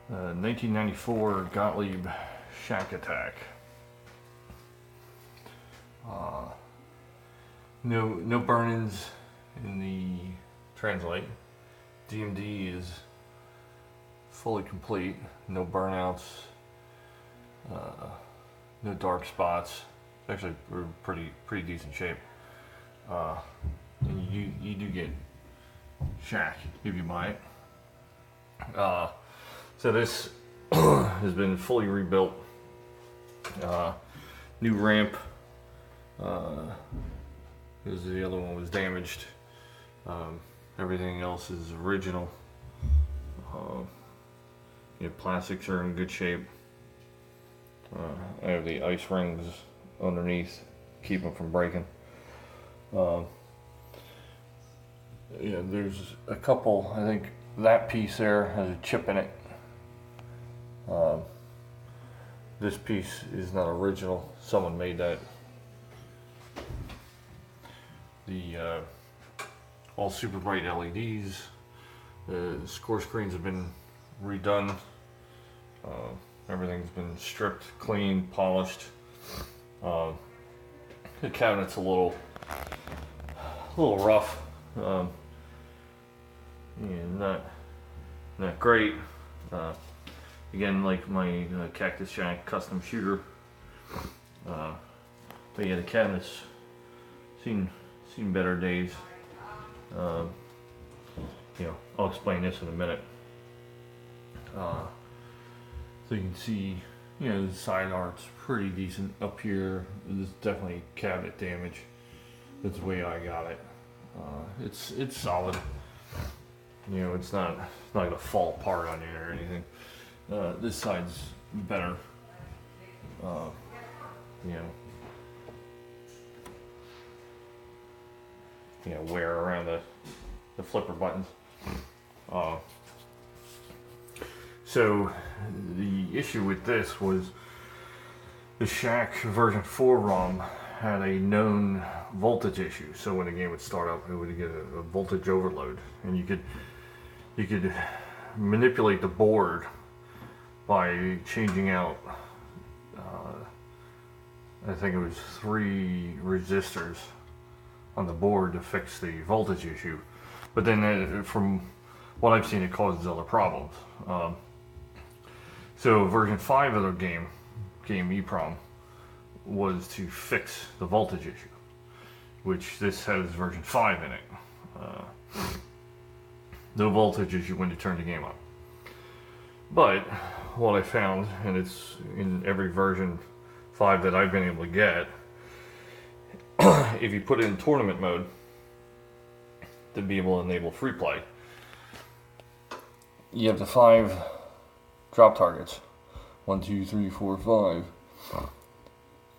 1994 Gottlieb Shaq Attaq. No burn-ins in the translate. DMD is fully complete. No burnouts. No dark spots. Actually, we're pretty decent shape. And you do get Shaq if you buy it. So this has been fully rebuilt. New ramp. Because the other one was damaged. Everything else is original. Plastics are in good shape. I have the ice rings underneath, keep them from breaking. There's a couple. I think that piece there has a chip in it. This piece is not original. Someone made that. The all super bright LEDs. The score screens have been redone. Everything's been stripped, cleaned, polished. The cabinet's a little rough. Not great. Again, like my Cactus Shaq custom shooter. But yeah, the cabinet's seen better days. I'll explain this in a minute. So you can see, the side art's pretty decent up here. This is definitely cabinet damage. That's the way I got it. It's solid. It's not gonna fall apart on you or anything. This side's better. Wear around the flipper buttons. So the issue with this was the Shaq version 4 ROM had a known voltage issue. So when the game would start up, it would get a voltage overload, and you could manipulate the board by changing out. I think it was 3 resistors on the board to fix the voltage issue. But then, from what I've seen, it causes other problems. So version 5 of the game EEPROM, was to fix the voltage issue, which this has version 5 in it. No voltage issue when you turn the game on. But what I found, and it's in every version 5 that I've been able to get, if you put it in tournament mode to be able to enable free play, you have the 5 drop targets. 1, 2, 3, 4, 5.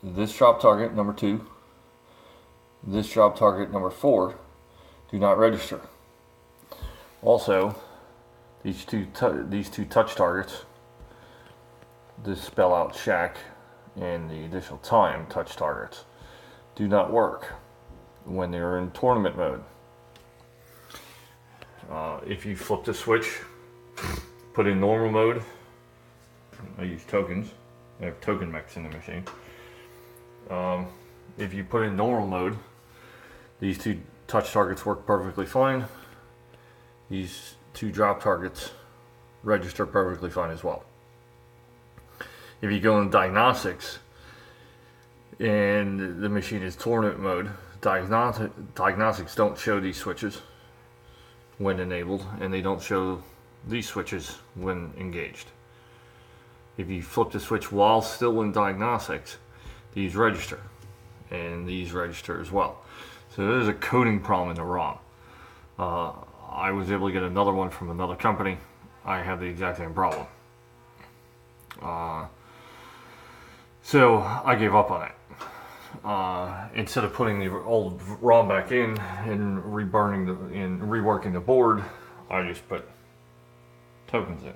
This drop target, number 2. This drop target, number 4, do not register. Also, these two touch targets, this spell out Shaq, and the additional time touch targets, do not work when they're in tournament mode. If you flip the switch, put in normal mode, I use tokens. I have token mechs in the machine. If you put in normal mode, these 2 touch targets work perfectly fine. These 2 drop targets register perfectly fine as well. If you go in diagnostics and the machine is tournament mode, diagnostics don't show these switches when enabled, and they don't show these switches when engaged. If you flip the switch while still in diagnostics, these register, and these register as well. So there's a coding problem in the ROM. I was able to get another one from another company. I have the exact same problem. So I gave up on it. Instead of putting the old ROM back in and reworking the board, I just put tokens in.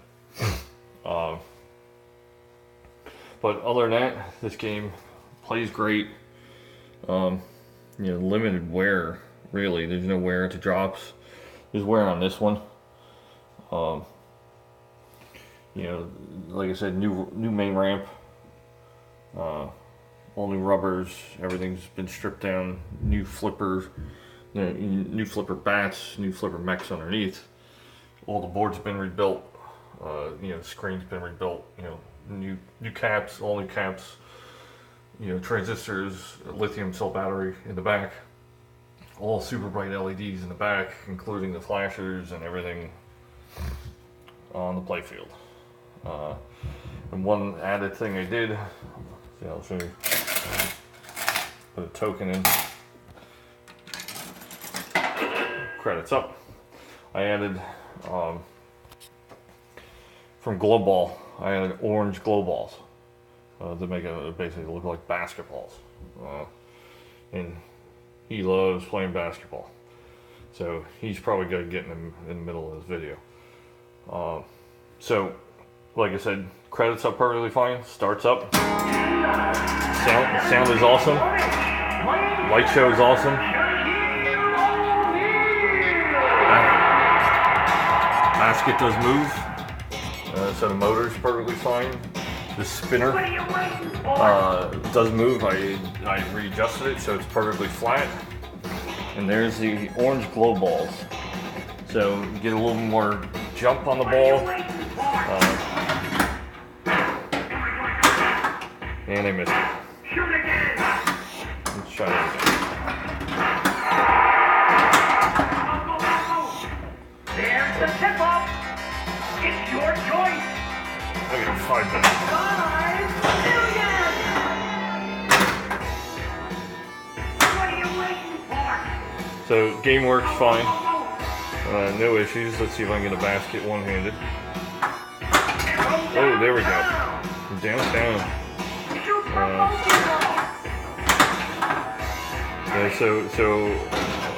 But other than that, this game plays great. Limited wear, really. There's no wear to drops. There's wear on this one. You know, like I said, new main ramp, all new rubbers. Everything's been stripped down. New flippers, new flipper bats, new flipper mechs underneath. All the boards have been rebuilt. You know, screen's been rebuilt. You know, new caps, all new caps. You know, transistors, lithium cell battery in the back. All super bright LEDs in the back, including the flashers and everything on the playfield. And one added thing I did, see, I'll show you. Put a token in. Credits up. I added from Glow Ball. I added orange glow balls to make it basically look like basketballs. And he loves playing basketball, so he's probably going to get in the middle of this video. So, like I said, credits up perfectly fine. Starts up. Sound is awesome. Light show is awesome. Basket does move. So the motor's perfectly fine. The spinner does move. I readjusted it so it's perfectly flat. And there's the orange glow balls. So you get a little more jump on the ball. And I missed it. Let's try that again. There's the tip off. It's your choice. I got 5 minutes. 5 million. What are you waiting for? So game works fine. No issues. Let's see if I can get a basket one-handed. Oh, there we go. Down. So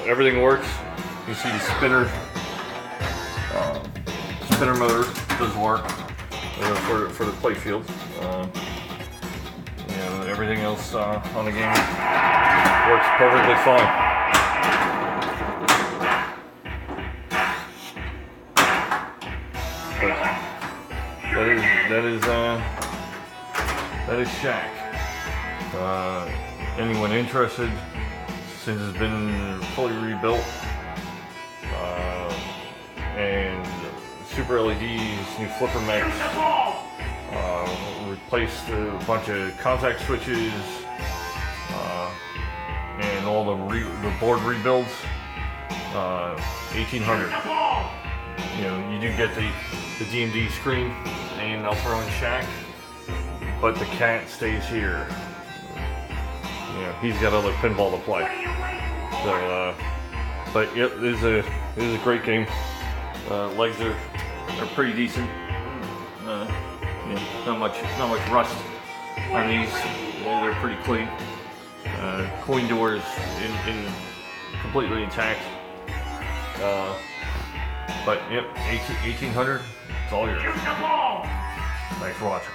everything works. You see the spinner motor does work for the playfield. You know, everything else on the game works perfectly fine. That is Shaq. Anyone interested, since it's been fully rebuilt, and super LEDs, new flipper mechs, replaced a bunch of contact switches, and all the board rebuilds. 1800. You know, you do get the DMD screen, and I'll throw in Shaq, but the cat stays here. You know, he's got other pinball to play. So, but yep, this is a great game. Legs are pretty decent. Yeah, not much rust on these. Yeah, they're pretty clean. Coin doors in completely intact. But yep, 1800. It's all yours. Thanks for watching.